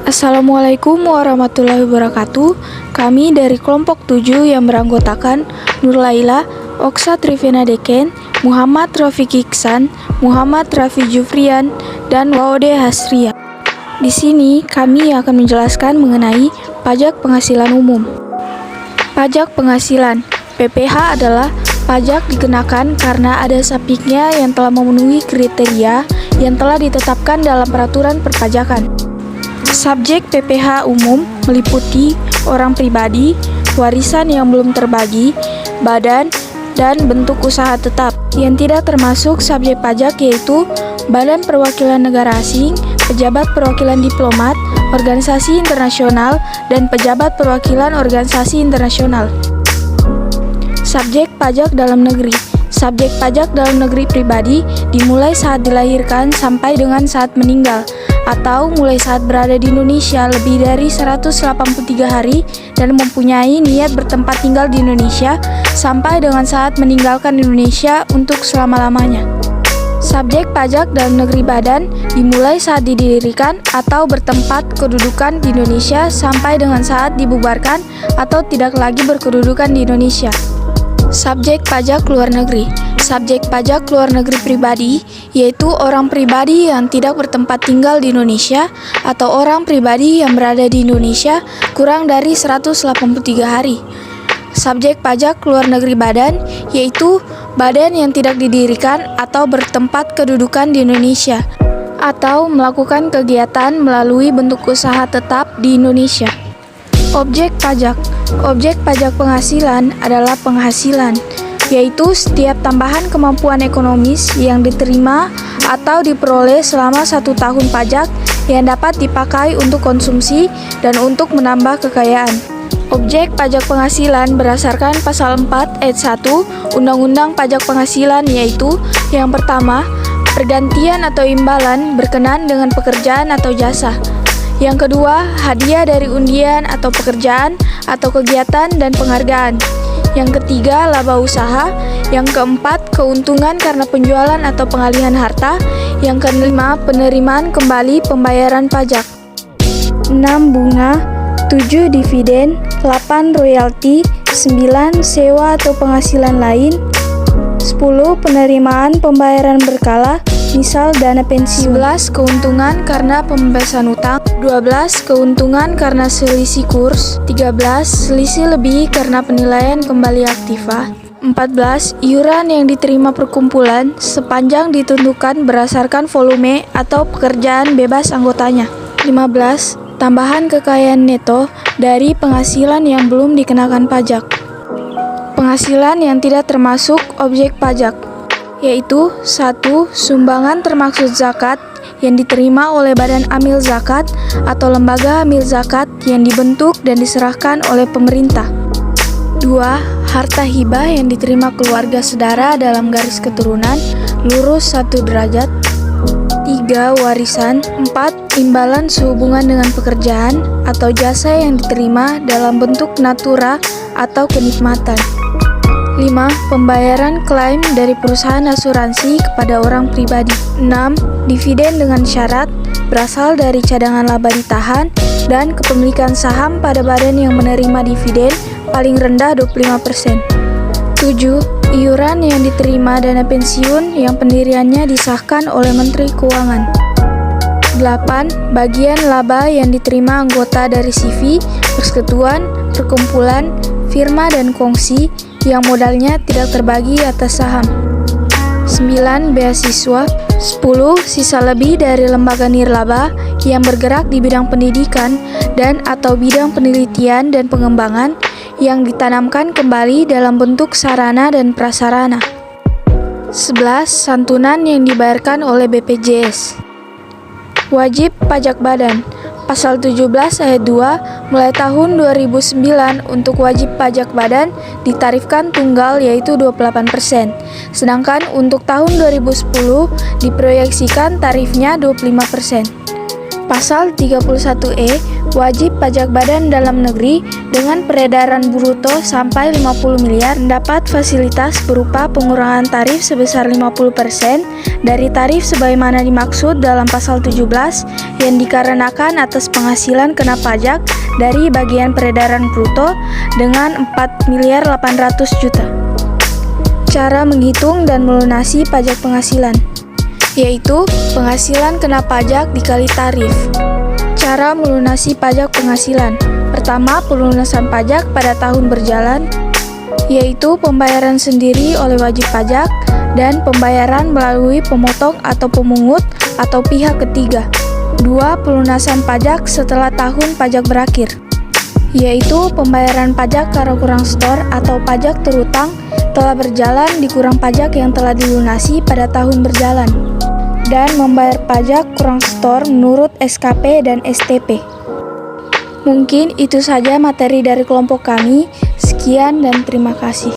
Assalamualaikum warahmatullahi wabarakatuh. Kami dari kelompok 7 yang beranggotakan Nur Laila, Oksa Trivena Deken, Muhammad Rafiq Iksan, Muhammad Rafi Jufrian, dan Waode Hasria. Di sini kami akan menjelaskan mengenai pajak penghasilan umum. Pajak penghasilan (PPh) adalah pajak dikenakan karena ada subjeknya yang telah memenuhi kriteria yang telah ditetapkan dalam peraturan perpajakan. Subjek PPh umum meliputi orang pribadi, warisan yang belum terbagi, badan, dan bentuk usaha tetap. Yang tidak termasuk subjek pajak yaitu Badan Perwakilan Negara Asing, pejabat perwakilan diplomat, organisasi internasional, dan pejabat perwakilan organisasi internasional. Subjek pajak dalam negeri. Subjek pajak dalam negeri pribadi dimulai saat dilahirkan sampai dengan saat meninggal, atau mulai saat berada di Indonesia lebih dari 183 hari dan mempunyai niat bertempat tinggal di Indonesia sampai dengan saat meninggalkan Indonesia untuk selama-lamanya. Subjek pajak dalam negeri badan dimulai saat didirikan atau bertempat kedudukan di Indonesia sampai dengan saat dibubarkan atau tidak lagi berkedudukan di Indonesia. Subjek pajak luar negeri. Subjek pajak luar negeri pribadi yaitu orang pribadi yang tidak bertempat tinggal di Indonesia atau orang pribadi yang berada di Indonesia kurang dari 183 hari. Subjek pajak luar negeri badan yaitu badan yang tidak didirikan atau bertempat kedudukan di Indonesia atau melakukan kegiatan melalui bentuk usaha tetap di Indonesia. Objek pajak. Objek pajak penghasilan adalah penghasilan, yaitu setiap tambahan kemampuan ekonomis yang diterima atau diperoleh selama 1 tahun pajak yang dapat dipakai untuk konsumsi dan untuk menambah kekayaan. Objek pajak penghasilan berdasarkan pasal 4 ayat 1 Undang-Undang Pajak Penghasilan yaitu yang pertama, pergantian atau imbalan berkenaan dengan pekerjaan atau jasa. Yang kedua, hadiah dari undian atau pekerjaan atau kegiatan dan penghargaan. Yang ketiga, laba usaha. Yang keempat, keuntungan karena penjualan atau pengalihan harta. Yang kelima, penerimaan kembali pembayaran pajak. 6. Bunga. 7. Dividen. 8. Royalti. 9. Sewa atau penghasilan lain. 10. Penerimaan pembayaran berkala, misal dana pensiun. 11. Keuntungan karena pembebasan utang. 12. Keuntungan karena selisih kurs. 13. Selisih lebih karena penilaian kembali aktiva. 14. Iuran yang diterima perkumpulan sepanjang ditentukan berdasarkan volume atau pekerjaan bebas anggotanya. 15. Tambahan kekayaan neto dari penghasilan yang belum dikenakan pajak. Penghasilan yang tidak termasuk objek pajak yaitu 1. Sumbangan termaksud zakat yang diterima oleh badan amil zakat atau lembaga amil zakat yang dibentuk dan diserahkan oleh pemerintah. 2. Harta hibah yang diterima keluarga sedara dalam garis keturunan lurus 1 derajat. 3. Warisan. 4. Imbalan sehubungan dengan pekerjaan atau jasa yang diterima dalam bentuk natura atau kenikmatan. 5. Pembayaran klaim dari perusahaan asuransi kepada orang pribadi. 6. Dividen dengan syarat berasal dari cadangan laba ditahan dan kepemilikan saham pada badan yang menerima dividen paling rendah 25%. 7. Iuran yang diterima dana pensiun yang pendiriannya disahkan oleh Menteri Keuangan. 8. Bagian laba yang diterima anggota dari CV, persekutuan, perkumpulan, firma dan kongsi yang modalnya tidak terbagi atas saham. 9. Beasiswa. 10. Sisa lebih dari lembaga nirlaba yang bergerak di bidang pendidikan dan atau bidang penelitian dan pengembangan yang ditanamkan kembali dalam bentuk sarana dan prasarana. 11. Santunan yang dibayarkan oleh BPJS. Wajib pajak badan. Pasal 17 ayat 2 mulai tahun 2009 untuk wajib pajak badan ditarifkan tunggal yaitu 28%. Sedangkan untuk tahun 2010 diproyeksikan tarifnya 25%. Pasal 31E, wajib pajak badan dalam negeri dengan peredaran bruto sampai 50 miliar mendapat fasilitas berupa pengurangan tarif sebesar 50% dari tarif sebagaimana dimaksud dalam pasal 17 yang dikarenakan atas penghasilan kena pajak dari bagian peredaran bruto dengan 4 miliar 800 juta. Cara menghitung dan melunasi pajak penghasilan, yaitu penghasilan kena pajak dikali tarif. Cara melunasi pajak penghasilan. Pertama, pelunasan pajak pada tahun berjalan, yaitu pembayaran sendiri oleh wajib pajak dan pembayaran melalui pemotong atau pemungut atau pihak ketiga. 2. Pelunasan pajak setelah tahun pajak berakhir, yaitu pembayaran pajak karo kurang setor atau pajak terutang telah berjalan dikurang pajak yang telah dilunasi pada tahun berjalan, dan membayar pajak kurang setor menurut SKP dan STP. Mungkin itu saja materi dari kelompok kami. Sekian dan terima kasih.